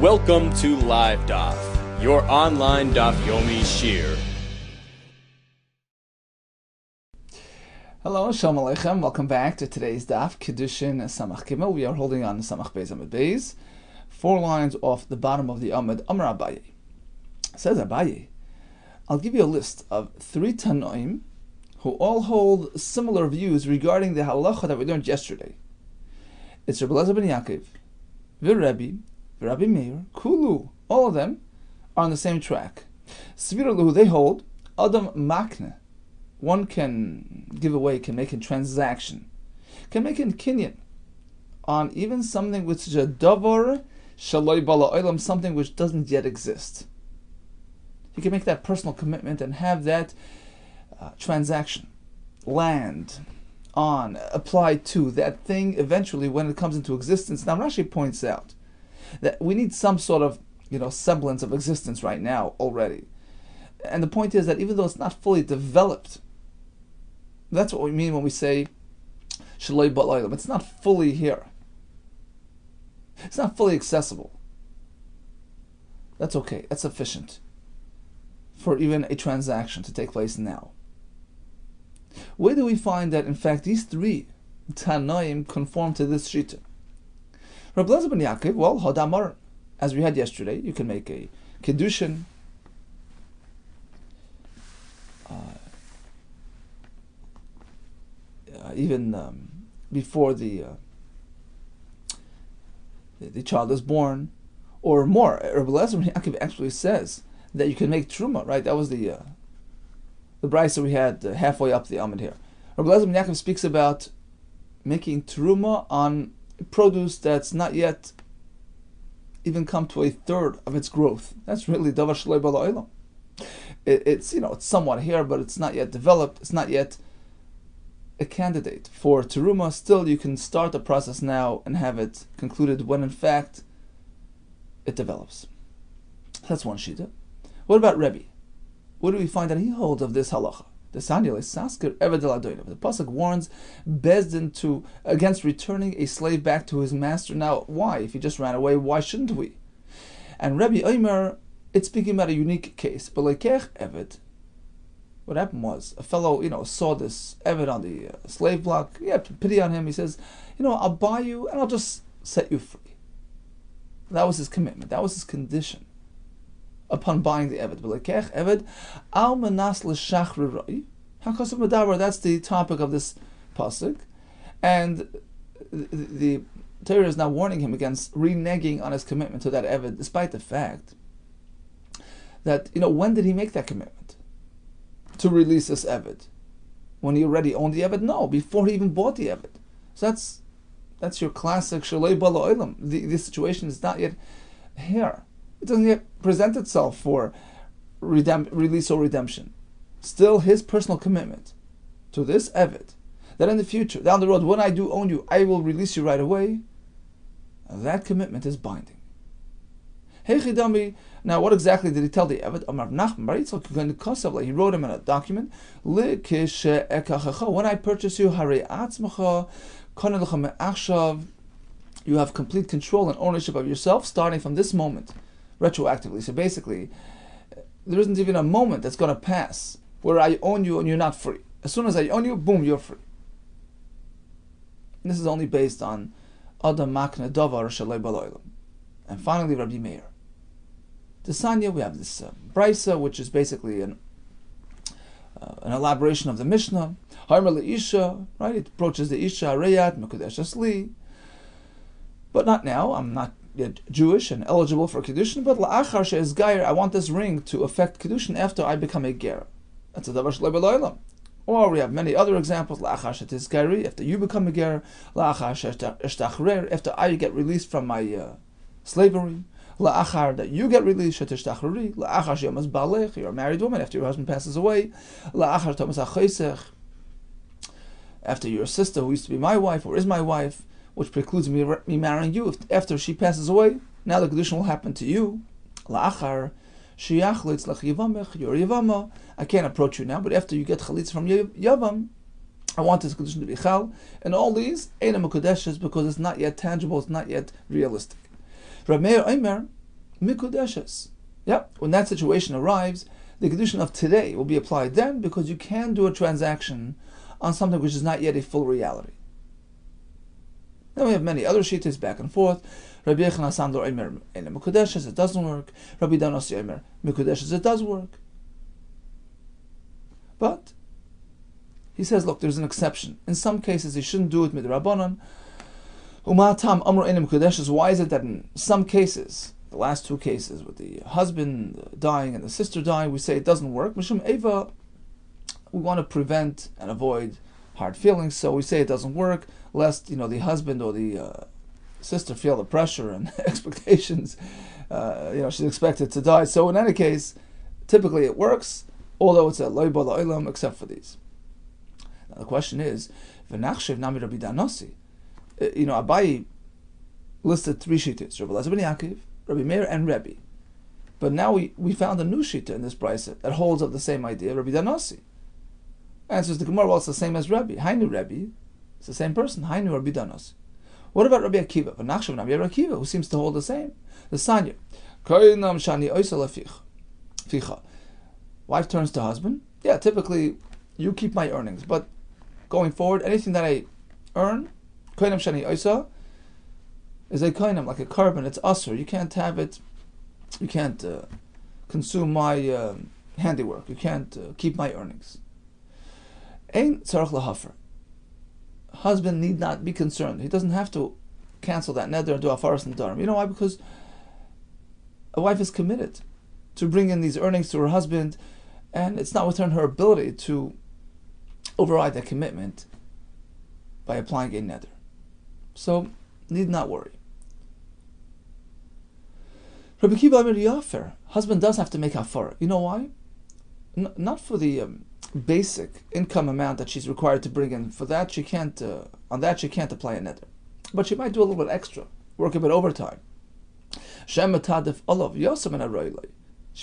Welcome to Live DAF, your online DAF Yomi Shir. Hello, Shalom Aleichem. Welcome back to today's DAF, KIDDUSHIN Samach Gimel. We are holding on to Samach Beis Amud Beis, 4 lines off the bottom of the Amud. Amar Abaye. Says Abaye, I'll give you a list of 3 Tanoim who all hold similar views regarding the halacha that we learned yesterday. It's Rabbi Yehuda ben Yaakov, Rabbi Meir, Kulu. All of them are on the same track. Sviralu, they hold Adam Makne. One can give away, can make a transaction, can make a kinyan on even something which is a davar shaloi bala olam, something which doesn't yet exist. He can make that personal commitment and have that transaction, land, on, applied to that thing eventually when it comes into existence. Now Rashi points out that we need some sort of semblance of existence right now already. And the point is that even though it's not fully developed, that's what we mean when we say Shaloi Ba'olam. It's not fully here. It's not fully accessible. That's okay. That's sufficient for even a transaction to take place now. Where do we find that, in fact, these 3 Tanoim conform to this Shita? Rabbi Yehuda ben Yaakov, well, Hodamar, as we had yesterday, you can make a KIDDUSHIN, even before the child is born, or more. Rabbi Yehuda ben Yaakov actually says that you can make truma. Right, that was the brayso we had halfway up the Amud here. Rabbi Yehuda ben Yaakov speaks about making truma on produce that's not yet even come to a third of its growth. That's really davar shaloi bala olam. It's it's somewhat here, but it's not yet developed. It's not yet a candidate for teruma. Still, you can start the process now and have it concluded when in fact it develops. That's one shita. What about Rebbe? What do we find that he holds of this halacha? The pasuk warns Bezdin against returning a slave back to his master. Now, why? If he just ran away, why shouldn't we? And Rabbi Omer, it's speaking about a unique case. But lekech eved, what happened was a fellow, saw this eved on the slave block. He had pity on him. He says, I'll buy you and I'll just set you free. That was his commitment. That was his condition upon buying the eved. B'lekech eved al manas l'shachriroi hakosov medaber. That's the topic of this pasuk, and the Torah is now warning him against reneging on his commitment to that eved, despite the fact that when did he make that commitment to release this eved? When he already owned the eved? No, before he even bought the eved. So that's your classic shaloi bala olam. The situation is not yet here. It doesn't yet present itself for release or redemption. Still, his personal commitment to this eved, that in the future, down the road, when I do own you, I will release you right away. That commitment is binding. Hey Chidami, now what exactly did he tell the eved? Amar Nachman bar Yitzchak, he wrote him in a document. When I purchase you, you have complete control and ownership of yourself, starting from this moment, retroactively. So basically, there isn't even a moment that's going to pass where I own you and you're not free. As soon as I own you, boom, you're free. And this is only based on Adam Makne Davar Shaloi Bala Olam. And finally, Rabbi Meir. Desanya, we have this brayso, which is basically an elaboration of the Mishnah. Harmer le'isha, right? It approaches the Isha Reyat Mekudesh Asli. But not now. I'm not yet Jewish and eligible for Kiddushin, but la'achar she'ez gayer, I want this ring to affect Kiddushin after I become a ger. That's a davar shaloi bala olam. Or we have many other examples. La'achar she'ez gari, after you become a ger. La'achar she'eshtachrer, after I get released from my slavery. La'achar, that you get released. She'eshtachreri. La'achar she'yamas balech, you're a married woman after your husband passes away. La'achar tomas ha'chosech, after your sister who used to be my wife or is my wife, which precludes me marrying you. After she passes away, now the Kiddushin will happen to you. La'achar sheyachlitz lech yivamech, you're yivama. I can't approach you now, but after you get chalitz from yavam, I want this Kiddushin to be chal. And all these, Eina Mekudeshes, because it's not yet tangible, it's not yet realistic. Rabbi Meir Omer, mikudeshes. Yep, when that situation arrives, the Kiddushin of today will be applied then, because you can do a transaction on something which is not yet a full reality. Then we have many other shittas back and forth. Rabbi Yehuda Kessler Omer Eina Mikudeshes, it doesn't work. Rabbi Yehuda Omer Mikudeshes, it does work. But he says, look, there's an exception. In some cases, you shouldn't do it midrabanan. Umatam Amr Eina Mikudeshes. Why is it that in some cases, the last two cases with the husband dying and the sister dying, we say it doesn't work? Mishum Eva, we want to prevent and avoid hard feelings, so we say it doesn't work, lest the husband or the sister feel the pressure and expectations. She's expected to die. So in any case, typically it works, although it's a loy bala olam, except for these. Now the question is, v'nachshev nami Rabbi Danasi. Abayi listed three shittas: Rabbi Elazar ben Yaakov, Rabbi Meir, and Rebbe. But now we found a new shitta in this brisa that holds of the same idea, Rabbi Danasi. Answers the Gemara, well, it's the same as Rebbe. Hainu Rebbe, it's the same person. Hainu Rabbi Danasi. What about Rabbi Akiva? V'nachshav nami Rabbi Akiva, who seems to hold the same. The Sanya. Koinam shani oisa leficha. Wife turns to husband. Yeah, typically you keep my earnings, but going forward, anything that I earn, koinam shani oisa, is a koinam, like a carbon. It's usur. You can't have it. You can't consume my handiwork. You can't keep my earnings. Ein tzarich lahafer. Husband need not be concerned. He doesn't have to cancel that neder and do afaras nedarim. You know why? Because a wife is committed to bring in these earnings to her husband, and it's not within her ability to override that commitment by applying a neder. So, need not worry. Rabbi Kiva Amir Yafer, husband does have to make hafara. You know why? Not for the basic income amount that she's required to bring in. For that, she can't. On that, she can't apply a neder. But she might do a little bit extra, work a bit overtime. She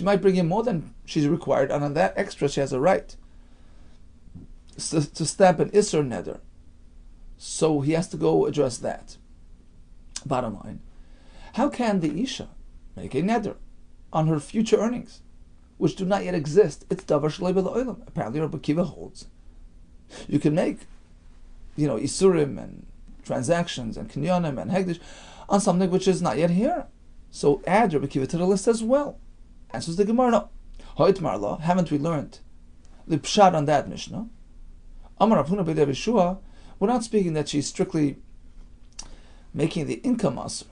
might bring in more than she's required, and on that extra, she has a right to stamp an isser neder. So he has to go address that. Bottom line, how can the isha make a neder on her future earnings, which do not yet exist? It's davar shloi b'la olam. Apparently, Rabbi Kiva holds you can make, isurim and transactions and kinyanim and hegdish on something which is not yet here. So add Rabbi Kiva to the list as well. Answers the Gemara, no. Hoit marla, haven't we learned the pshat on that Mishnah? Amar Rav Huna b'Rav Yeshua, we're not speaking that she's strictly making the income asur.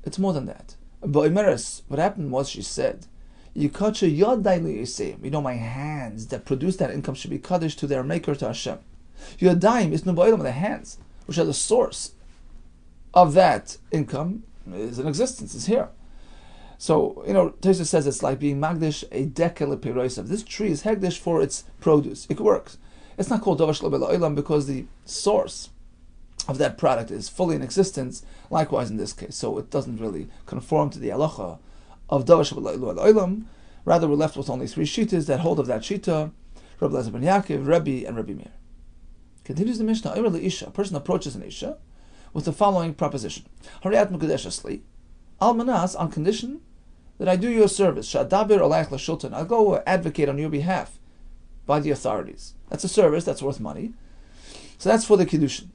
It's more than that. But Imeres, what happened was she said, Yikacha yadai li, my hands that produce that income should be kaddish to their maker, to Hashem. Yadayim is nubayim, the hands, which are the source of that income, is in existence, is here. So, Tosfos says it's like being magdish a dekel piroisav. This tree is hegdish for its produce. It works. It's not called davar shlo b'la olam because the source of that product is fully in existence. Likewise in this case, so it doesn't really conform to the halacha of davar shlo b'la olam. Rather, we're left with only three shittas that hold of that shitta: Rabbi Elazar ben Yaakov, Rebbe, and Rabbi Meir. Continues the Mishnah. A person approaches an isha with the following proposition: Hariyat mekudeshasli, almanas, on condition that I do you a service. Shadaber alayich l'shultan, I'll go advocate on your behalf by the authorities. That's a service that's worth money. So that's for the kiddushin.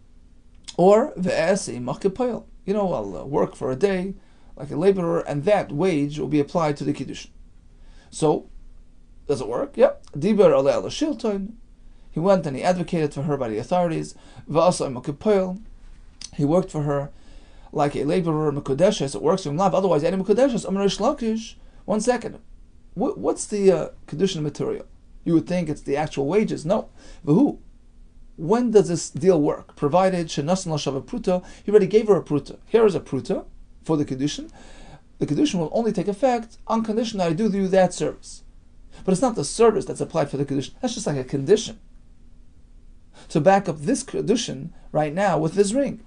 Or ve'esi makipoil. I'll work for a day like a laborer, and that wage will be applied to the kiddushin. So, does it work? Yep. Diber alayich l'shultan. He went and he advocated for her by the authorities. Ve'asa makipoil. He worked for her like a laborer, mekudeshes. It works for him live. Otherwise, any mekudeshes, amarish lakish. 1 second. What's the kiddushin material? You would think it's the actual wages. No. V'hu. When does this deal work? Provided shenasan l'shav pruta, he already gave her a pruta. Here is a pruta for the kiddushin. The kiddushin will only take effect on condition that I do you that service. But it's not the service that's applied for the kiddushin. That's just like a condition. So back up this kiddushin right now with this ring.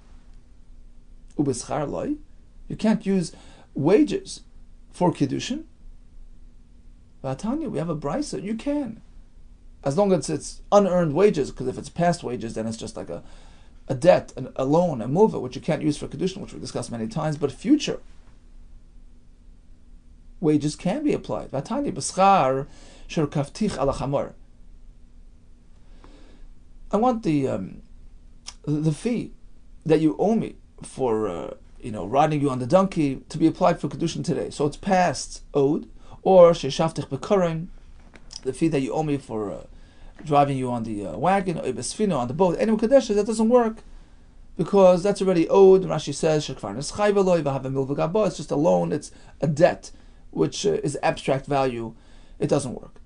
Ubeschar loy, you can't use wages for kiddushin. V'atanya, we have a brisa. You can, as long as it's unearned wages. Because if it's past wages, then it's just like a debt, a loan, a mova, which you can't use for kiddushin, which we discussed many times. But future, wages can be applied. Vatani b'schar sher kaftich ala chamor. I want the fee that you owe me for riding you on the donkey to be applied for Kiddushin today. So it's past owed, or sheshaftich b'karein, the fee that you owe me for driving you on the wagon, or besfino on the boat. Anyway, Kadesh, that doesn't work because that's already owed. Rashi says shekvar neschai v'lo v'hava milva gabo. It's just a loan. It's a debt, which is abstract value. It doesn't work.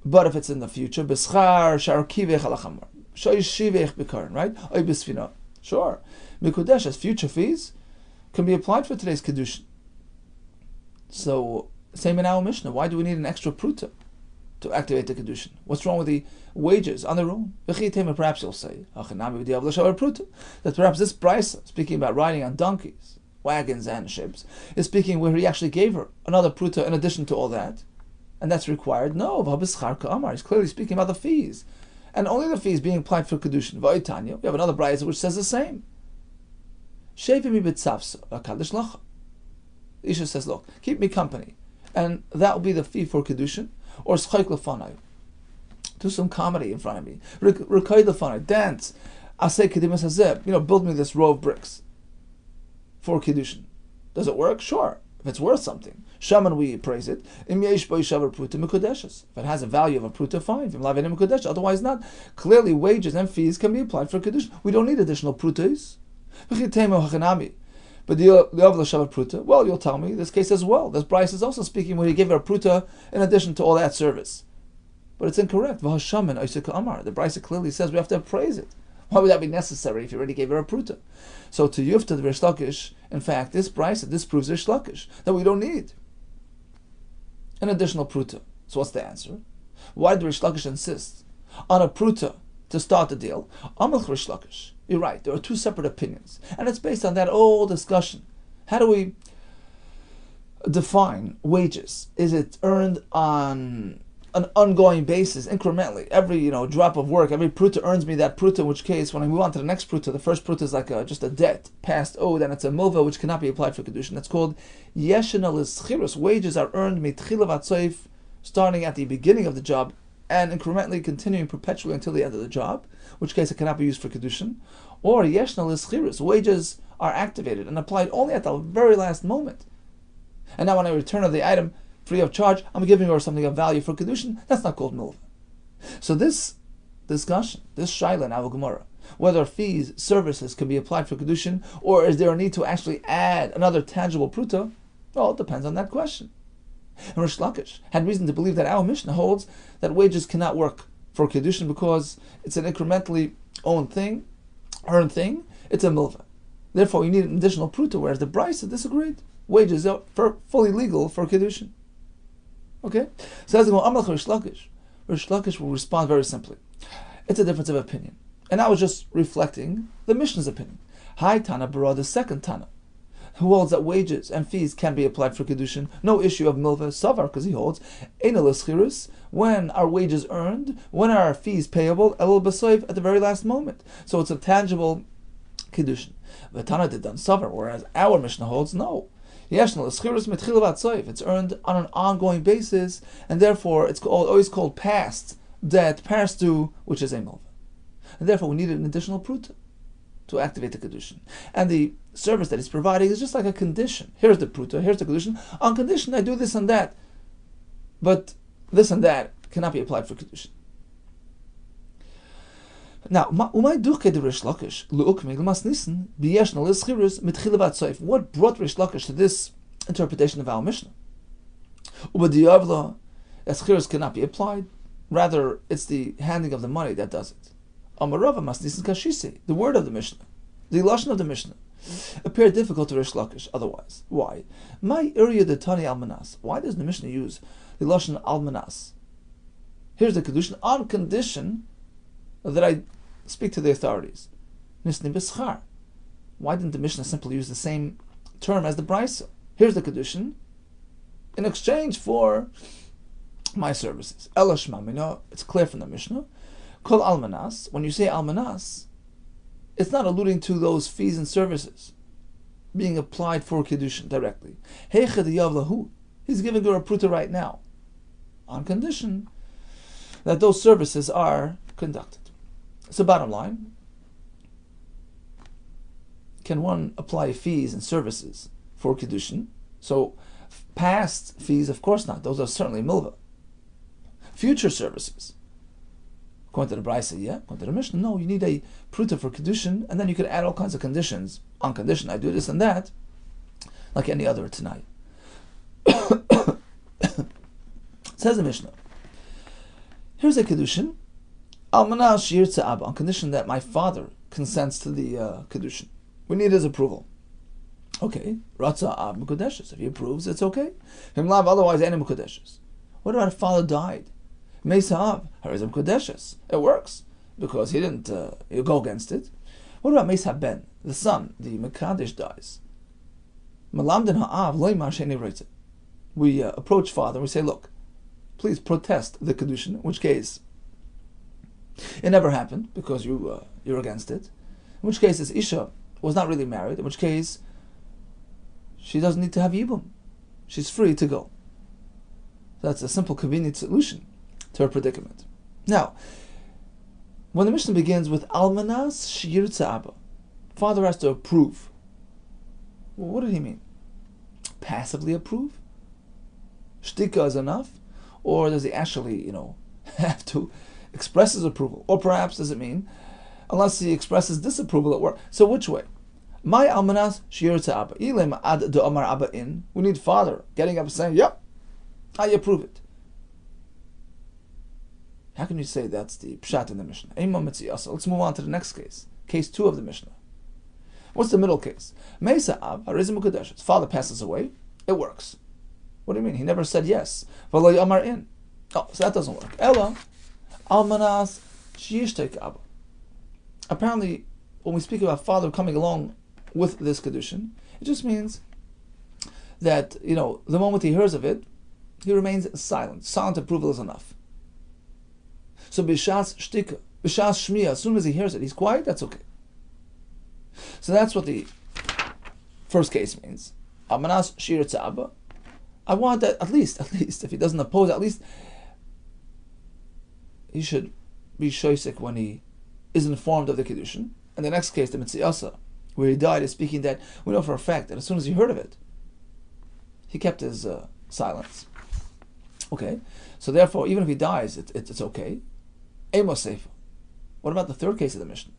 But if it's in the future, b'schar sharkivech alachamor, shoyshivech b'karein, right? Or besfino, sure. Mikudesh as future fees can be applied for today's Kiddushin. So, same in our Mishnah. Why do we need an extra pruta to activate the Kiddushin? What's wrong with the wages on their own? Perhaps you'll say that perhaps this brisa, speaking about riding on donkeys, wagons, and ships, is speaking where he actually gave her another pruta in addition to all that, and that's required. No, he's clearly speaking about the fees, and only the fees being applied for Kiddushin. We have another brisa which says the same. The Isha says, look, keep me company, and that will be the fee for Kiddushin, or schayk lefanai, do some comedy in front of me, rekay lefanai, dance, asay kedimas hazeh, build me this row of bricks for Kiddushin. Does it work? Sure, if it's worth something. Shaman, we praise it. If it has a value of a pruta, fine. Otherwise not. Clearly, wages and fees can be applied for Kiddushin. We don't need additional prutas. But the pruta, well, you'll tell me this case as well. This Bryce is also speaking when he gave her a pruta in addition to all that service. But it's incorrect. The Bryce clearly says we have to appraise it. Why would that be necessary if you already gave her a pruta? So to Yufta the Rish Lakish, in fact, this Bryce disproves Rish Lakish that we don't need an additional pruta. So what's the answer? Why did Rish Lakish insist on a pruta to start the deal? Amalch Rish Lakish. You're right, there are two separate opinions. And it's based on that old discussion. How do we define wages? Is it earned on an ongoing basis, incrementally? Every drop of work, every pruta earns me that pruta, in which case, when I move on to the next pruta, the first pruta is like just a debt, past owed, and it's a milva which cannot be applied for Kiddushin. That's called yeshen al-ischirus. Wages are earned mitchilav atzoif, starting at the beginning of the job, and incrementally continuing perpetually until the end of the job, in which case it cannot be used for Kiddushin. Or yeshna l'schirus, wages are activated and applied only at the very last moment. And now when I return the item free of charge, I'm giving her something of value for Kiddushin. That's not called milva. So this discussion, this shaila in Avu Gemara, whether fees, services can be applied for Kiddushin, or is there a need to actually add another tangible pruta? Well, it depends on that question. And Rish Lakish had reason to believe that our Mishnah holds that wages cannot work for Kiddushin because it's an incrementally earned thing, it's a milva. Therefore, you need an additional pruta, whereas the Brisa disagreed. Wages are fully legal for Kiddushin. Okay? So as Amalch Rish Lakish, Rish Lakish will respond very simply. It's a difference of opinion. And I was just reflecting the Mishnah's opinion. Hi Tana Bara, the second Tana, who holds that wages and fees can be applied for Kiddushin, no issue of milva, savar, because he holds Eina l'schirus, when our wages earned, when our fees payable, elul b'soif, at the very last moment. So it's a tangible Kiddushin. V'tana did done savar, whereas our Mishnah holds no. Yeshna l'schirus mitchilav atzoif, it's earned on an ongoing basis, and therefore it's always called past debt, past due, which is a milva. And therefore we needed an additional pruta to activate the Kiddushin. And the service that he's providing is just like a condition. Here's the pruta, here's the Kiddushin. On condition I do this and that. But this and that cannot be applied for Kiddushin. Now, what brought Rish Lakish to this interpretation of our Mishnah? Eschirus cannot be applied. Rather, it's the handing of the money that does it. The word of the Mishnah, the lashon of the Mishnah, appeared difficult to Rish Lakish otherwise. Why? My area the Tani Almanas. Why does the Mishnah use the lashon Almanas? Here's the Kiddushin on condition that I speak to the authorities. Nisni b'schar. Why didn't the Mishnah simply use the same term as the Brisa? Here's the Kiddushin in exchange for my services. Elashma, it's clear from the Mishnah. Kol almanas. When you say almanas, it's not alluding to those fees and services being applied for Kiddushin directly. Heichad yavlahu. He's giving her a pruta right now, on condition that those services are conducted. So bottom line, can one apply fees and services for Kiddushin? So past fees, of course not. Those are certainly milva. Future services, according to the Brisa, yeah. According to the Mishnah, no. You need a pruta for Kiddushin, and then you could add all kinds of conditions. On condition, I do this and that, like any other tonight. Says the Mishnah, here's a Kiddushin, Almanah Shir Abba, on condition that my father consents to the Kiddushin. We need his approval. Okay, Ratza Ab Mekudeshes. If he approves, it's okay. Himlav, otherwise, any Mekudeshes. What about if father died? Mesa Ab, Harizim Mekudeshes. It works, because he didn't go against it. What about Mesa Ben, the son, the Mekadesh dies? Malamdin Ha'av, Loimar Sheni Reitzeh. We approach father and we say, look, please protest the Kiddushin, in which case it never happened because you're against it. In which case this Isha was not really married, in which case she doesn't need to have Yibum. She's free to go. That's a simple, convenient solution to her predicament. Now, when the Mishnah begins with Almanas Shir Abba, father has to approve. Well, what did he mean? Passively approve? Shtika is enough? Or does he actually, have to express his approval? Or perhaps does it mean, unless he expresses disapproval at work? So which way? My almanas shir abba. Ilem ad do amar abba in. We need father getting up and saying, yep, I approve it. How can you say that's the pshat in the Mishnah? Let's move on to the next case. Case 2 of the Mishnah. What's the middle case? Meisa ab harizim ukadeshes. Father passes away. It works. What do you mean? He never said yes. V'lo amar in. Oh, so that doesn't work. Ella almanas shiyishtek abba. Apparently, when we speak about father coming along with this Kiddushin, it just means that, the moment he hears of it, he remains silent. Silent approval is enough. So b'shas shtika, b'shas shmiya, as soon as he hears it, he's quiet, that's okay. So that's what the first case means. Almanas shir tza'aba. I want that, at least, if he doesn't oppose, at least he should be shoisik when he is informed of the Kiddushin. And the next case, the Mitziyasa, where he died, is speaking that we know for a fact that as soon as he heard of it, he kept his silence. Okay, so therefore, even if he dies, it's okay. Amos Sefer. What about the third case of the Mishnah?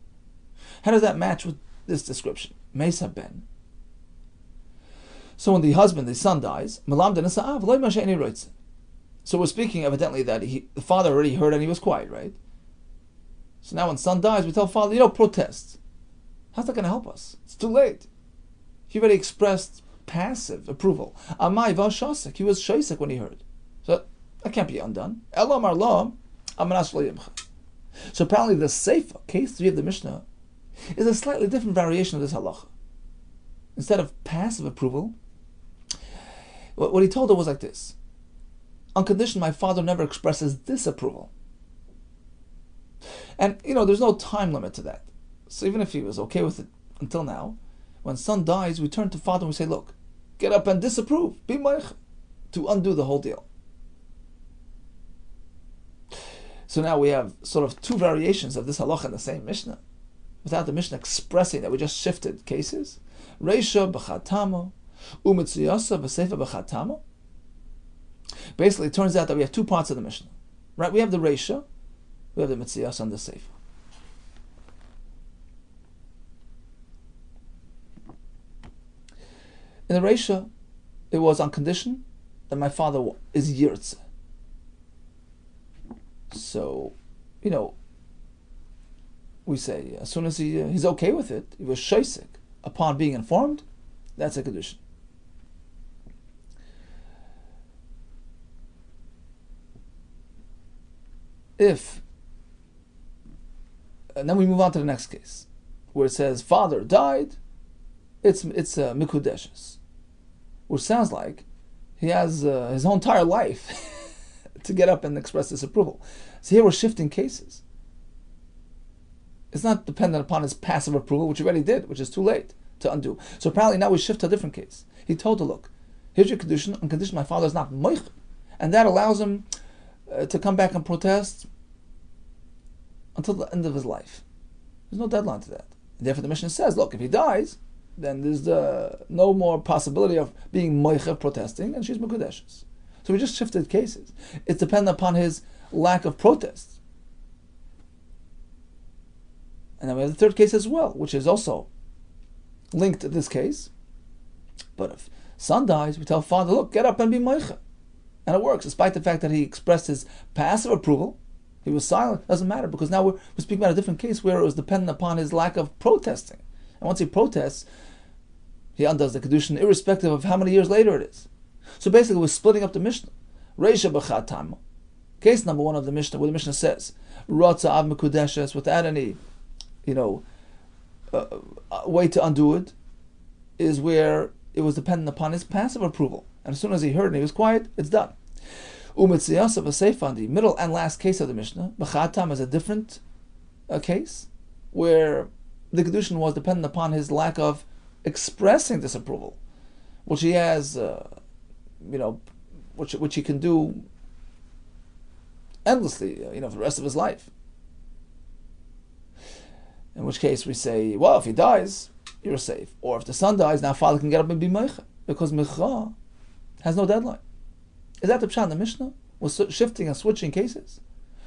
How does that match with this description? Mesa Ben. So when the son dies, so we're speaking evidently that the father already heard and he was quiet, right? So now when son dies, we tell father, protest. How's that going to help us? It's too late. He already expressed passive approval. Amai v'ashasek. He was shaisek when he heard. So that can't be undone. Elam arlam amanas lo yimcha. So apparently the Seifa, case 3 of the Mishnah, is a slightly different variation of this halacha. Instead of passive approval, what he told her was like this. On condition my father never expresses disapproval. And, there's no time limit to that. So even if he was okay with it until now, when son dies, we turn to father and we say, look, get up and disapprove, be moich, to undo the whole deal. So now we have sort of 2 variations of this halacha in the same Mishnah, without the Mishnah expressing that we just shifted cases. Reisha b'chatamo, u'mitzuyasa v'seifa b'chatamo. Basically, it turns out that we have 2 parts of the Mishnah. Right? We have the Reisha, we have the mitzuyasa and the seifa. In the Reisha, it was on condition that my father is yirtze. So, we say, as soon as he's okay with it, he was shaisik, upon being informed, that's a Kiddushin. And then we move on to the next case, where it says, father died, it's mikudeshes, which sounds like he has his whole entire life to get up and express disapproval. So here we're shifting cases. It's not dependent upon his passive approval, which he already did, which is too late to undo. So apparently now we shift to a different case. He told her, look, Here's your Kiddushin, on condition my father is not moich. And that allows him to come back and protest until the end of his life. There's no deadline to that. And therefore the Mishnah says, look, if he dies, then there's no more possibility of being moich protesting, and she's mekudeshes. So we just shifted cases. It's dependent upon his lack of protest. And then we have the third case as well, which is also linked to this case. But if son dies, we tell father, look, get up and be moich. And it works, despite the fact that he expressed his passive approval. He was silent. Doesn't matter, because now we're speaking about a different case where it was dependent upon his lack of protesting. And once he protests, he undoes the Kiddushin, irrespective of how many years later it is. So basically, we're splitting up the Mishnah. Reisha b'chad tama. Case number one of the Mishnah, where the Mishnah says, Ratza av mekudeshes, without any, way to undo it, is where it was dependent upon his passive approval. And as soon as he heard and he was quiet, it's done. Umitziyas of a seifan, the middle and last case of the Mishnah, b'chad tama is a different case, where the Kiddushin was dependent upon his lack of expressing disapproval, which he has, which he can do endlessly, for the rest of his life. In which case we say, well, if he dies, you're safe. Or if the son dies, now father can get up and be meicha, because meicha has no deadline. Is that the pshat in the Mishnah? We're shifting and switching cases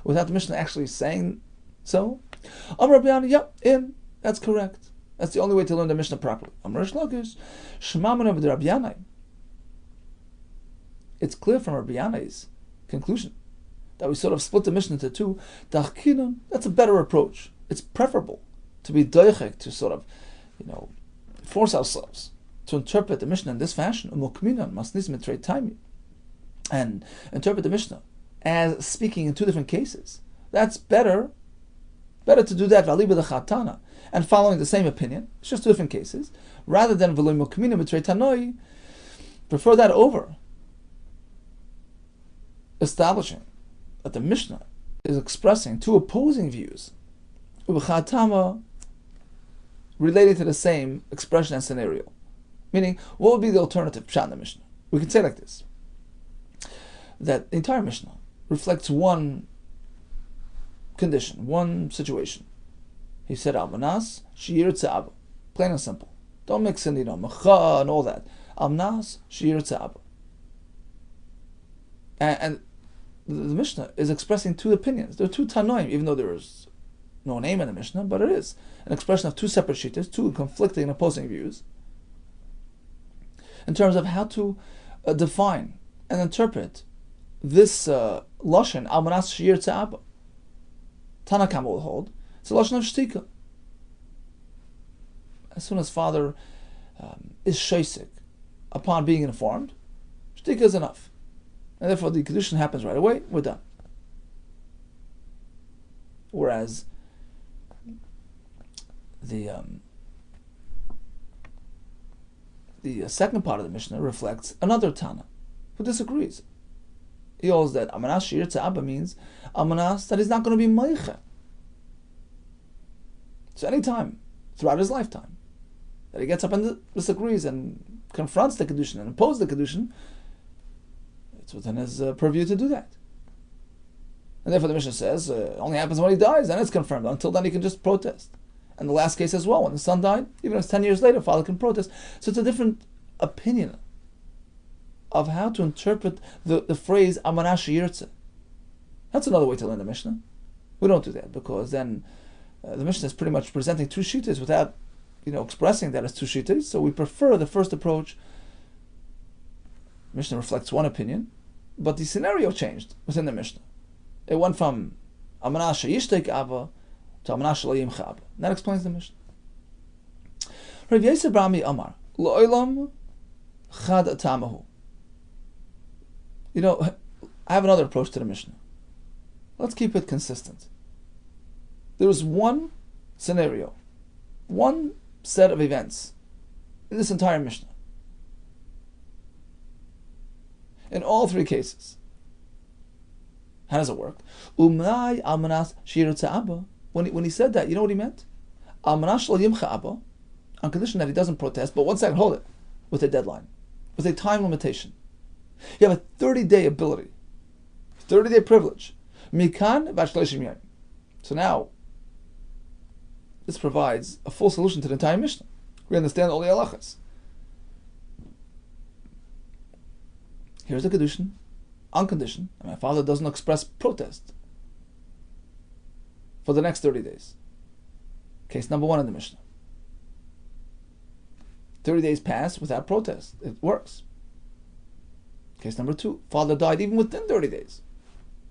without the Mishnah actually saying so? Rabbi Yehuda, yep, that's correct. That's the only way to learn the Mishnah properly. It's clear from Rabbi Yehuda's conclusion that we sort of split the Mishnah into two. That's a better approach. It's preferable to be doichek, to sort of, force ourselves to interpret the Mishnah in this fashion, and interpret the Mishnah as speaking in two different cases. That's better to do that and following the same opinion. It's just two different cases, rather than prefer that over establishing that the Mishnah is expressing two opposing views relating to the same expression and scenario. Meaning, what would be the alternative pshat in the Mishnah? We can say like this, that the entire Mishnah reflects one condition, one situation. He said, Almanas, Shir Tza'aba. Plain and simple. Don't mix in, Mecha and all that. Almanas, Shir Tza'aba. And the Mishnah is expressing two opinions. There are two Tanoim, even though there is no name in the Mishnah, but it is an expression of two separate shittas, two conflicting and opposing views, in terms of how to define and interpret this lashon almanas shir tza'aba. Tanakama will hold it's a lashon of shtika. As soon as father is shaisik upon being informed, shtika is enough, and therefore the kiddushin happens right away. We're done. Whereas the second part of the Mishnah reflects another Tana who disagrees. He holds that Amanas Shir Tza'aba means Amanas that he's not going to be Meicha. So any time throughout his lifetime that he gets up and disagrees and confronts the Kiddushin and opposes the Kiddushin, it's within his purview to do that. And therefore the Mishnah says it only happens when he dies, and it's confirmed. Until then he can just protest. And the last case as well, when the son died, even if it's 10 years later, father can protest. So it's a different opinion of how to interpret the phrase Amanash Yirtze. That's another way to learn the Mishnah. We don't do that, because then the Mishnah is pretty much presenting two shittas without expressing that as two shittas. So we prefer the first approach. Mishnah reflects one opinion, but the scenario changed within the Mishnah. It went from Amanash Yishtek Abba to Amanash Layim Chab. That explains the Mishnah. Rabbi Yosef Brami Amar Lo'olam Chad Tamahu. I have another approach to the Mishnah. Let's keep it consistent. There is one scenario, one set of events in this entire Mishnah. In all three cases. How does it work? Umay almanas shir tza'aba. When he said that, you know what he meant? Almanas shlo yimcha abba, on condition that he doesn't protest. But 1 second, hold it, with a deadline. with a time limitation. You have a 30-day ability, 30-day privilege. Mikan v'shleishim yom. So now, this provides a full solution to the entire Mishnah. We understand all the halachas. Here's the KIDDUSHIN, on condition, and my father doesn't express protest for the next 30 days. Case number 1 in the Mishnah. 30 days pass without protest. It works. Case number 2. Father died even within 30 days.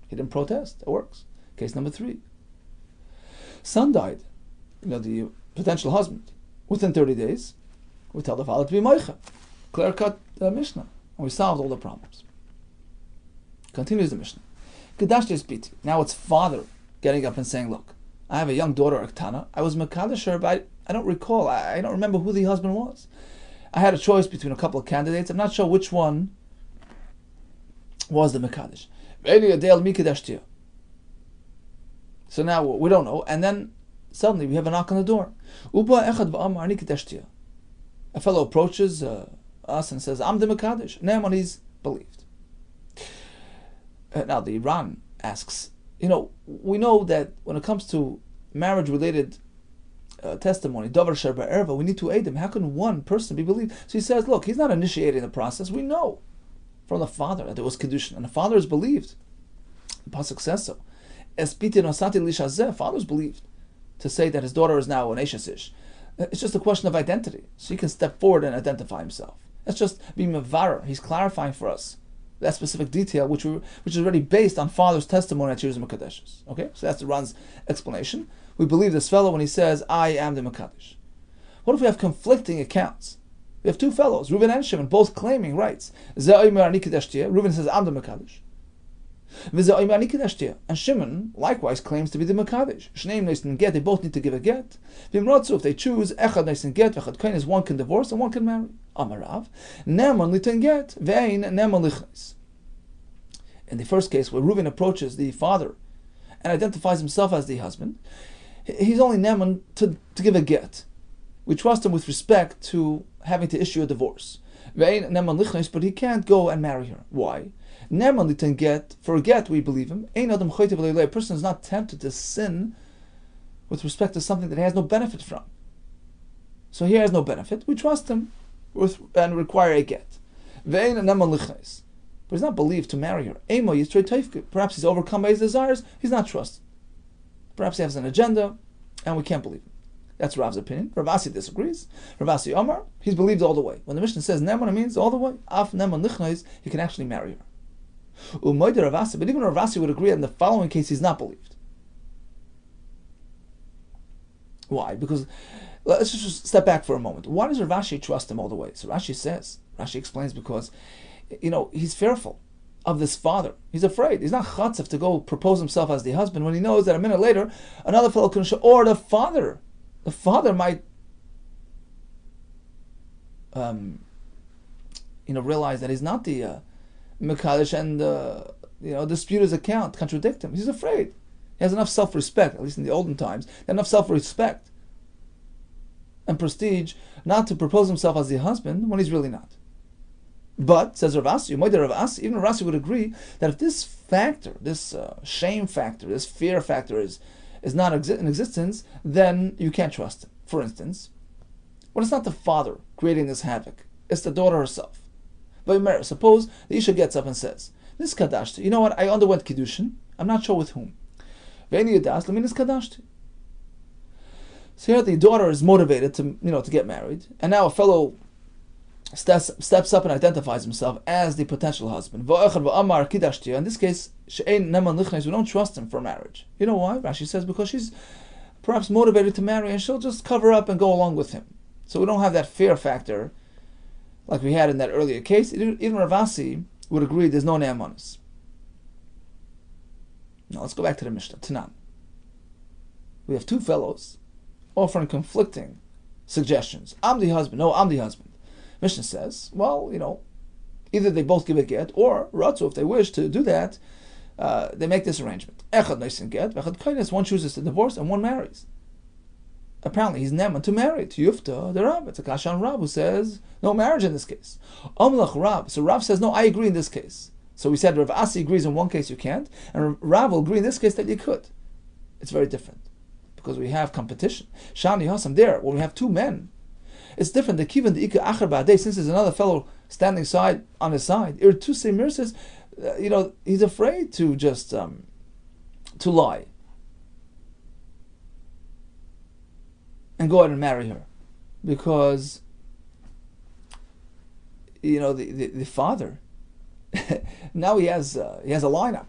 He didn't protest. It works. Case number 3. Son died. The potential husband. Within 30 days, we tell the father to be Meicha. Clear-cut Mishnah. And we solved all the problems. Continues the Mishnah. Kedashti Biti. Now it's father getting up and saying, look, I have a young daughter, Aktana. I was Mekadesh her, but I don't recall. I don't remember who the husband was. I had a choice between a couple of candidates. I'm not sure which one was the Mekadesh. So now we don't know. And then suddenly we have a knock on the door. A fellow approaches us and says, I'm the Mekadesh. Naaman is believed. Now the Iran asks, we know that when it comes to marriage-related testimony, Davar Sher Ba'erva, we need to aid him. How can one person be believed? So he says, look, he's not initiating the process. We know from the father that there was Kiddushin, and the father is believed. The Pasuk says so. Father is believed to say that his daughter is now an Eshesish. It's just a question of identity. So he can step forward and identify himself. That's just being Mevarer. He's clarifying for us that specific detail, which is already based on father's testimony at Jerusalem Kadeshes. Okay, so that's the Ran's explanation. We believe this fellow when he says, I am the Mekadesh. What if we have conflicting accounts? We have two fellows, Reuven and Shimon, both claiming rights. Reuven says, I'm the Mekadesh. And Shimon likewise claims to be the Mekadesh. They both need to give a get. If they choose, one can divorce and one can marry. Amarav. In the first case, where Reuven approaches the father and identifies himself as the husband, he's only Neman to give a get. We trust him with respect to having to issue a divorce. But he can't go and marry her. Why? Neman get, for a get, we believe him. A person is not tempted to sin with respect to something that he has no benefit from. So he has no benefit. We trust him and require a get. But he's not believed to marry her. Perhaps he's overcome by his desires. He's not trusted. Perhaps he has an agenda, and we can't believe him. That's Rav's opinion. Rav Asi disagrees. Rav Asi Omar, he's believed all the way. When the Mishnah says Neman, it means all the way. Af Neman Lichnois, he can actually marry her. Rav Asi, but even Rav Asi would agree that in the following case he's not believed. Why? Because let's just step back for a moment. Why does Rav Asi trust him all the way? So Rashi explains because he's fearful of this father. He's afraid. He's not chatzef to go propose himself as the husband when he knows that a minute later another fellow can show, or the father might realize that he's not the Mekadesh and dispute his account, contradict him. He's afraid. He has enough self-respect, at least in the olden times, enough self-respect and prestige not to propose himself as the husband when he's really not. But, says Rav Asi, even Rav Asi would agree that if this factor, this shame factor, this fear factor is not in existence, then you can't trust him. For instance, when it's not the father creating this havoc, it's the daughter herself. But suppose the Isha gets up and says, this Kadashti, you know what, I underwent Kiddushin, I'm not sure with whom. Ve'eni Yadas, Laminis Kadashti. So here the daughter is motivated to get married, and now a fellow steps up and identifies himself as the potential husband. In this case, we don't trust him for marriage. You know why? Rashi says because she's perhaps motivated to marry and she'll just cover up and go along with him. So we don't have that fear factor like we had in that earlier case. Even Rav Asi would agree there's no ne'amanis. Now let's go back to the Mishnah. Tanan. We have two fellows offering conflicting suggestions. I'm the husband. No, I'm the husband. Mishnah says, well, either they both give a get, or Ratzu, if they wish to do that, they make this arrangement. Echad noisin get, v'echad kainis, one chooses to divorce and one marries. apparently he's neman to marry to Yufta the Rab. It's a kashan Rab who says no marriage in this case. Omlach Rab. So Rab says no, I agree in this case. So we said Rav Asi agrees in one case you can't, and Rab will agree in this case that you could. It's very different because we have competition. Shani Hasam there when we have two men. It's different. The kivan the ikka acher ba'adei, since there's another fellow standing side on his side. Ir tu Semir says, he's afraid to just to lie and go ahead and marry her, because the father now he has a lineup,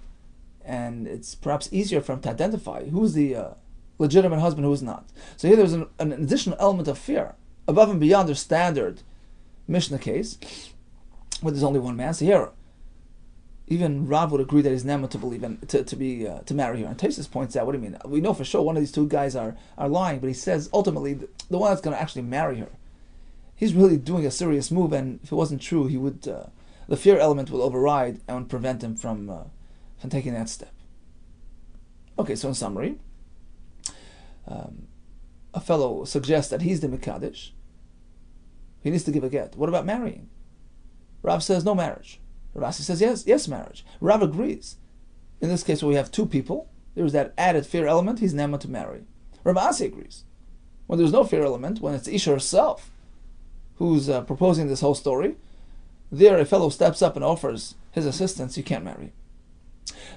and it's perhaps easier for him to identify who's the legitimate husband, who's not. So here there's an additional element of fear above and beyond their standard Mishnah case, where there's only one man. So here, even Rav would agree that he's never to believe in to marry her. And Tosfos points out, what do you mean? We know for sure one of these two guys are lying, but he says ultimately the one that's going to actually marry her, he's really doing a serious move, and if it wasn't true, he would the fear element will override and would prevent him from taking that step. Okay, so in summary, a fellow suggests that he's the Mekadesh. He needs to give a get. What about marrying? Rav says no marriage. Rav Asi says yes marriage. Rav agrees. In this case, where we have two people, there's that added fear element, he's never to marry. Rav Asi agrees. When there's no fear element, when it's Isha herself who's proposing this whole story, there a fellow steps up and offers his assistance, you can't marry.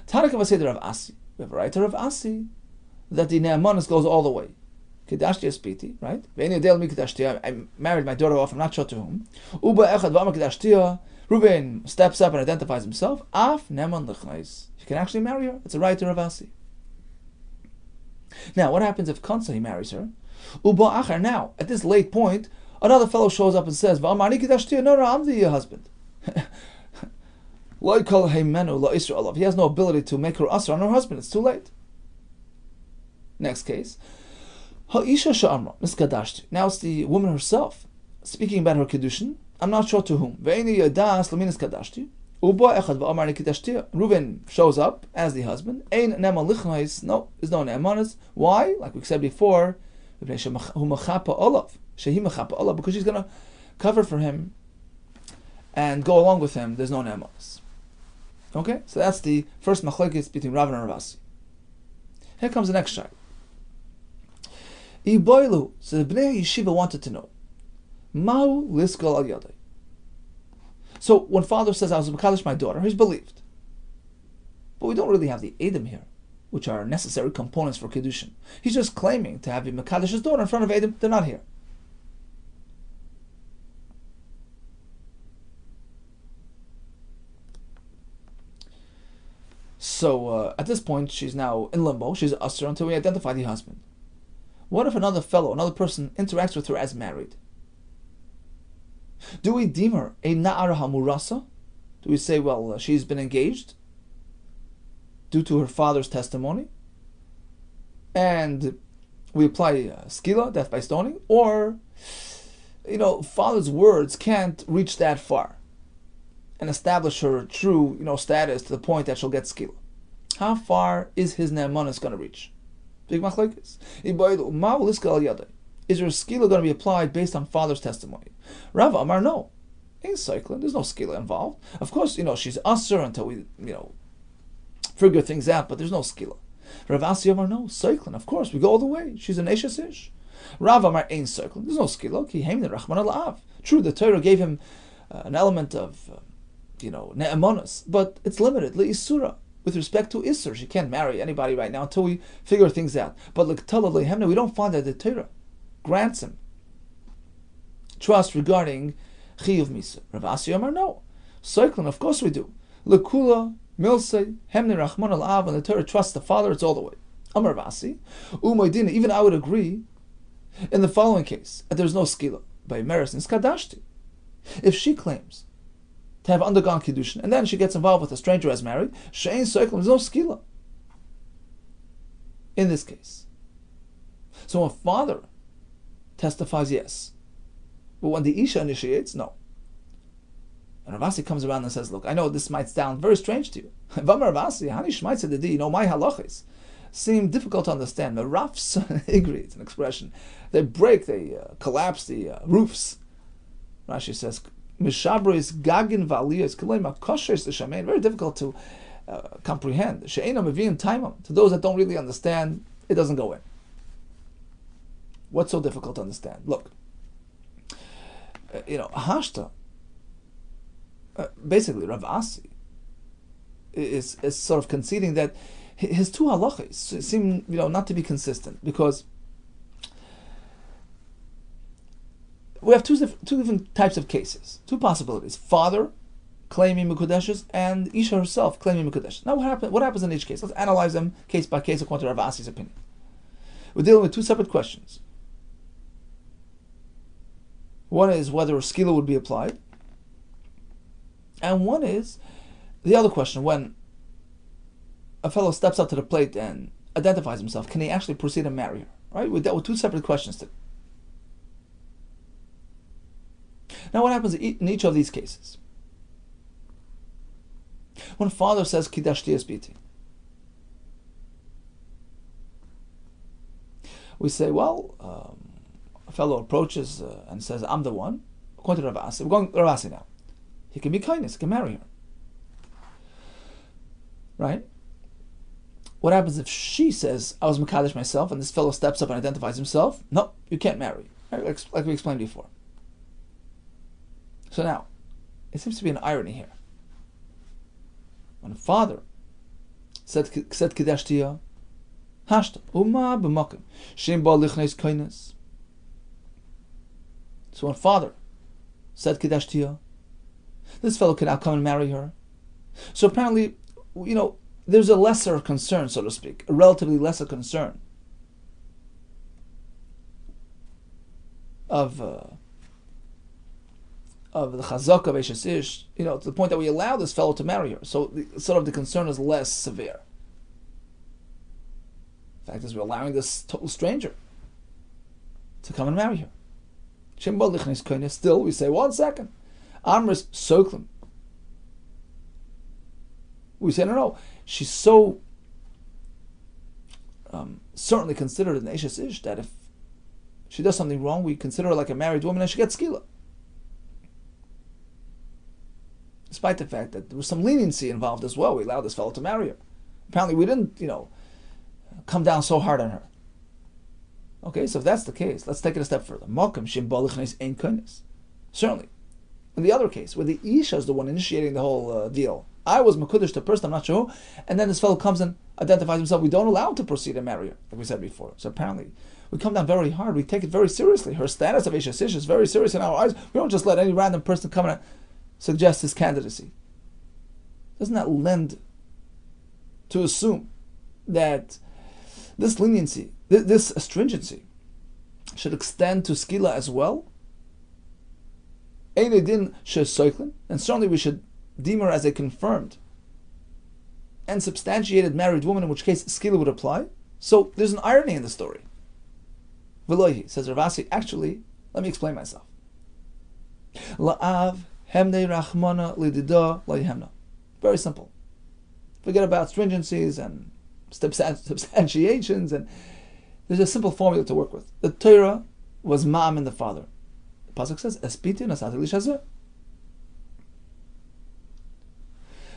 Tanakh say to Rav Asi, we have a right to Rav Asi, that the Ne'amanis goes all the way. Kiddashti Espiti, right? I married my daughter off, I'm not sure to whom. Uba Echad V'amar Kiddashtiya, Reuben steps up and identifies himself. Af Ne'man Lichnais. You can actually marry her. It's a right to Rav Asi. Now, what happens if Kansa, he marries her? Uba Achar, now, at this late point, another fellow shows up and says, V'amani Kiddashtiya, no, I'm the husband. He has no ability to make her asr on her husband. It's too late. Next case. Now it's the woman herself speaking about her kiddushin. I'm not sure to whom. Reuben shows up as the husband. No, there's no ne'emanis. Why? Like we said before, because she's going to cover for him and go along with him. There's no ne'emanis. Okay, so that's the first machlokes between Rav and Rav Asi. Here comes the next shayla. So the Bnei Yeshiva wanted to know, Ma'u liskal al yadai. So when father says, I was mekadosh my daughter, he's believed. But we don't really have the Edom here, which are necessary components for Kiddushin. He's just claiming to have a mekadosh his daughter in front of Edom. They're not here. So at this point, she's now in limbo. She's usher until we identify the husband. What if another person interacts with her as married? Do we deem her a na'ara hamurasa? Do we say, well, she's been engaged due to her father's testimony, and we apply skila, death by stoning? Or, father's words can't reach that far and establish her true, status to the point that she'll get skila. How far is his ne'emanis going to reach? Big machlokes. Is her skila going to be applied based on father's testimony? Rav Amar, no. Ain't cycling. There's no skila involved. Of course, she's usher until we, figure things out, but there's no skila. Rav Asi Amar, no. Cycling. Of course, we go all the way. She's an Eishes Ish. Rav Amar ain't cycling. There's no skila. Ki heimne Rachman al-Av. True, the Torah gave him an element of, ne'emonos, but it's limited. Le'isura. With respect to Isser, she can't marry anybody right now until we figure things out. But we don't find that the Torah grants him trust regarding Chiyuv Misa. Rav Asi Amar, no. Cycling, of course we do. Lekula, Milsei, Hemne Rachman al-Av, when the Torah trusts the father, it's all the way. Amar Rav Asi, Umaydina, even I would agree in the following case, that there's no skila by Meres and Skadashti. If she claims to have undergone Kiddushin, and then she gets involved with a stranger as married, Shein Soiklum, there's no skila in this case. So when father testifies, yes. But when the Isha initiates, no. And Rav Asi comes around and says, look, I know this might sound very strange to you. My halachis. seem difficult to understand. The Rafs, Igri, it's an expression. They collapse the roofs. Rashi says, Mishabris gagin valiyas kilema koshes the shamein. Very difficult to comprehend. She'ena mevi'im taimam. To those that don't really understand, it doesn't go in. What's so difficult to understand? Look, Hashta, basically Rav Asi, is sort of conceding that his two halachas seem not to be consistent, because we have two different types of cases, two possibilities: father claiming mekudeshes and Isha herself claiming mekudeshes. Now, what happens in each case? Let's analyze them case by case according to Rav Asi's opinion. We're dealing with two separate questions. One is whether a skila would be applied, and one is the other question: when a fellow steps up to the plate and identifies himself, can he actually proceed and marry her? Right? We dealt with two separate questions today. Now, what happens in each of these cases? When father says "Kiddushti es biti," we say, well, a fellow approaches and says, "I'm the one." According to Rav Asi, we're going Rav Asi now. He can be kindness, he can marry her. Right? What happens if she says, "I was Mekadesh myself," and this fellow steps up and identifies himself? No, you can't marry. Right? Like we explained before. So now, it seems to be an irony here. When a father said Kiddushti, Hashta, Uma b'makim, Shem ba lichnes kindness. So when father said Kiddushti, this fellow can now come and marry her. So apparently, there's a lesser concern, so to speak, a relatively lesser concern of the chazak of Eshes Ish, to the point that we allow this fellow to marry her. So the concern is less severe. The fact is, we're allowing this total stranger to come and marry her. Still, we say, 1 second. Amris Soklim. We say, no. She's so certainly considered an Eshes Ish that if she does something wrong, we consider her like a married woman and she gets skila. Despite the fact that there was some leniency involved as well, we allowed this fellow to marry her. Apparently, we didn't, come down so hard on her. Okay, so if that's the case, let's take it a step further. Certainly. In the other case, where the Isha is the one initiating the whole deal, I was Mekudesh to person, I'm not sure who, and then this fellow comes and identifies himself, we don't allow him to proceed and marry her, like we said before. So apparently, we come down very hard, we take it very seriously. Her status of Eshes Ish is very serious in our eyes. We don't just let any random person come and suggest his candidacy. Doesn't that lend to assume that this leniency, this astringency, should extend to skila as well? And certainly we should deem her as a confirmed and substantiated married woman, in which case skila would apply. So there's an irony in the story. Velohi, says Rav Asi, actually, let me explain myself. La'av hemnei rachmana lidida lo'yhemna. Very simple. Forget about stringencies and substantiations, and there's a simple formula to work with. The Torah was ma'am in the father. The pasuk says, "Espiti nasati lishazeh."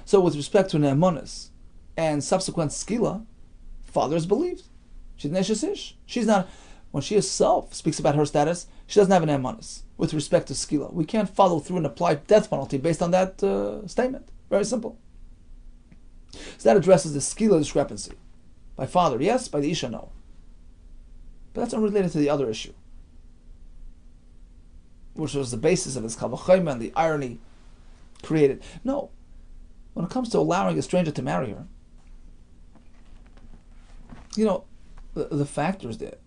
So with respect to ne'emonis and subsequent skila, father is believed. She's Eshes Ish. She's not. When she herself speaks about her status, she doesn't have an ne'emonis with respect to skila. We can't follow through and apply death penalty based on that statement. Very simple. So that addresses the skila discrepancy. By father, yes. By the Isha, no. But that's unrelated to the other issue, which was the basis of his kal v'chomer and the irony created. No. When it comes to allowing a stranger to marry her, the factors there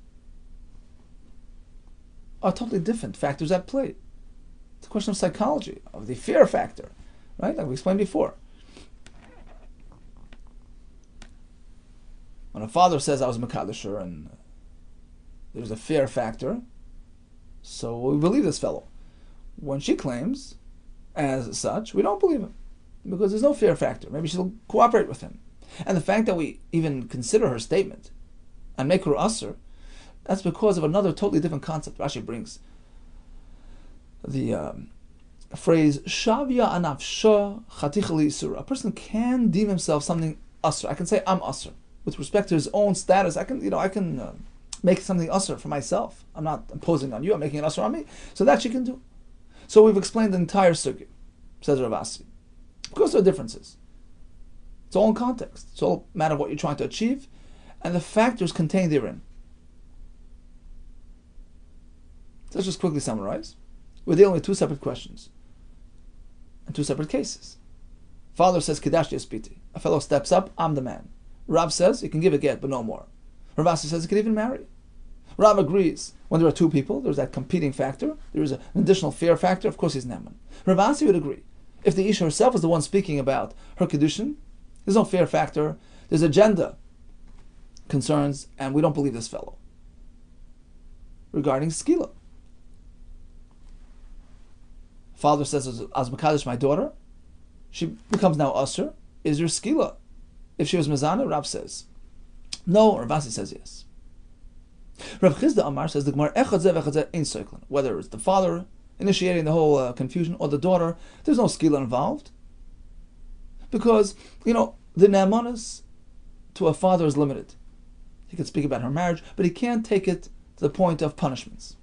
are totally different factors at play. It's a question of psychology, of the fear factor, right? Like we explained before. When a father says, I was Mekadesher, and there's a fear factor, so we believe this fellow. When she claims as such, we don't believe him, because there's no fear factor. Maybe she'll cooperate with him. And the fact that we even consider her statement and make her usher, that's because of another totally different concept. Rashi brings the phrase Shavya anafsha chatichali isura. A person can deem himself something usher. I can say I'm usher with respect to his own status. I can make something usher for myself. I'm not imposing on you. I'm making an usher on me. So that she can do. So we've explained the entire sugya, says Rav Asi. Of course, there are differences. It's all in context. It's all a matter of what you're trying to achieve and the factors contained therein. So let's just quickly summarize. We're dealing with two separate questions and two separate cases. Father says, Kiddush Yaspiti. A fellow steps up, I'm the man. Rav says, you can give a get, but no more. Rav Asi says, you can even marry. Rav agrees. When there are two people, there's that competing factor. There is an additional fear factor. Of course, he's Neman. Rav Asi would agree. If the Isha herself is the one speaking about her Kiddushin, there's no fear factor. There's agenda concerns, and we don't believe this fellow. Regarding Skila. Father says, as Makadosh, my daughter, she becomes now Usher. Is your Skila? If she was Mizana, Rav says no, Rav Asi says yes. Rav Chizda Amar says the Gemara echad zeh v'echad zeh ein soiklin. Whether it's the father initiating the whole confusion or the daughter, there's no Skila involved. Because, the ne'amanis to a father is limited. He can speak about her marriage, but he can't take it to the point of punishments.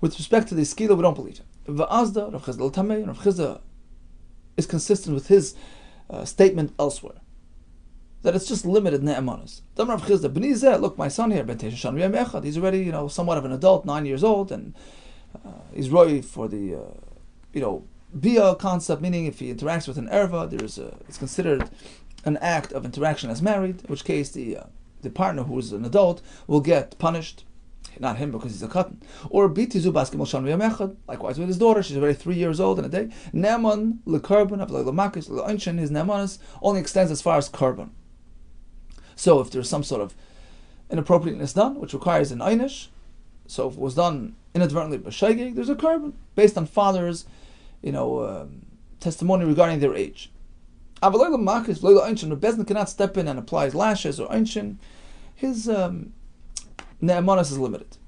With respect to the Skila, we don't believe him. V'azda, Rav Chizda Thu May, Rav Chizda is consistent with his statement elsewhere, that it's just limited ne'amanis. Dam Rav Chizda, b'ni zeh, look, my son here, ben tesha shana v'yom echad, he's already, somewhat of an adult, 9 years old, and he's ready for the, bia concept, meaning if he interacts with an erva, it's considered an act of interaction as married, in which case the partner who is an adult will get punished. Not him, because he's a katan. Or bitizu baskimol shan v'yamechad. Likewise with his daughter, she's already 3 years old in a day. Ne'aman lekarban avlei lemakis le'onchin. His ne'amanis only extends as far as karban. So if there's some sort of inappropriateness done, which requires an einish, so if it was done inadvertently by shaygig, there's a karban based on father's, testimony regarding their age. Avlei lemakis avlei le'onchin. The bezin cannot step in and apply his lashes or onchin. His ne'amanis is limited.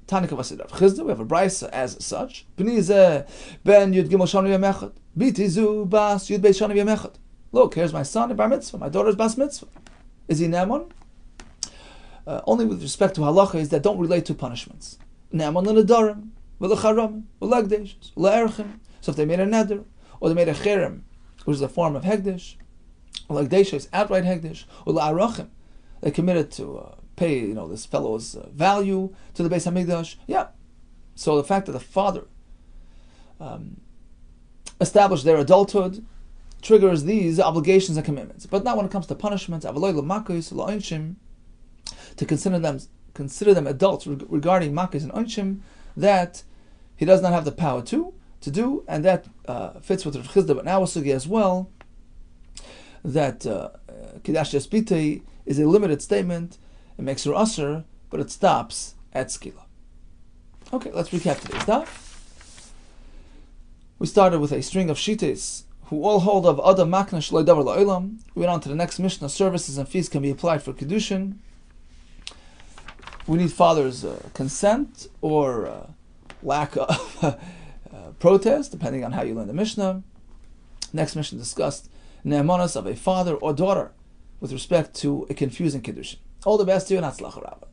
Tanika Vasid Rav Chizda, we have a brisa as such. B'ni zeh ben yud gimel shana v'yamechad. Biti zu bas yud beit shana v'yamechad. Look, here's my son, bar mitzvah. My daughter's bas mitzvah. Is he ne'aman? Only with respect to halacha is that don't relate to punishments. Ne'aman l'nedarim, v'lecharam, v'legdeshes, v'le'erchim. So if they made a neder, or they made a cherem, which is a form of hegdish, or legdeshes, outright hegdish, or la'arachim, they committed to pay, this fellow's value to the Beis Hamikdash. Yeah. So the fact that the father established their adulthood triggers these obligations and commitments. But not when it comes to punishments, to consider them adults regarding makis and onshim, that he does not have the power to do, and that fits with Rav Chizda, but now sugi as well, that Kiddush Yaspiti is a limited statement. It makes her usher, but it stops at skila. Okay, let's recap today's daf. We started with a string of shites who all hold of adam makna shloi davar la'olam. We went on to the next Mishnah. Services and fees can be applied for kiddushin. We need father's consent or lack of protest, depending on how you learn the Mishnah. Next Mishnah discussed ne'amanos of a father or daughter with respect to a confusing kiddushin. All the best to you, and Hatzlacha Rabbah.